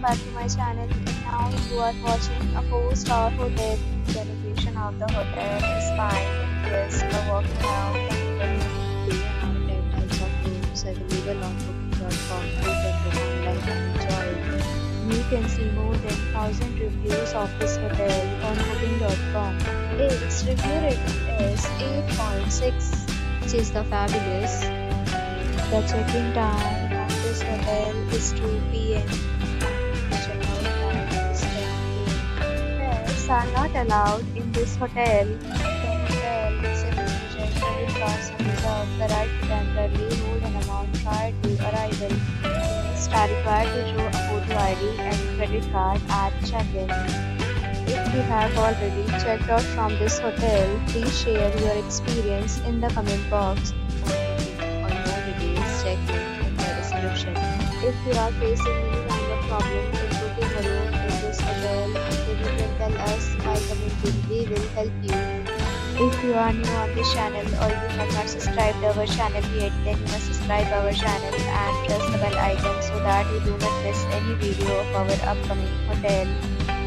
back to my channel. Now you are watching a 4-star hotel. The location of the hotel is fine. Guests are walking around comfortably. They have 10 types of rooms available on booking.com. You can book online and enjoy it. You can see more than 1,000 reviews of this hotel on booking.com. Its review rating is 8.6, Which is the fabulous. The check-in time of this hotel is 2 p.m. The check-out time is 10 p.m. Pets are not allowed in this hotel. The hotel accepts major credit cards and reserves the right to temporarily hold an amount prior to arrival. Guests are required to show a photo ID and credit card at check-in. If you have already checked out from this hotel, please share your experience in the comment box. For more details, check in the description. If you are facing any kind of problem in booking a room in this hotel, then you can tell us by commenting. We will help you. If you are new on this channel or you have not subscribed our channel yet, then you must subscribe our channel and press the bell icon so that you do not miss any video of our upcoming hotel.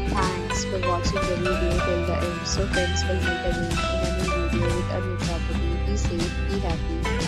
Thanks for watching the video till the end. So friends will meet again in a new video with a new property. Be safe, be happy.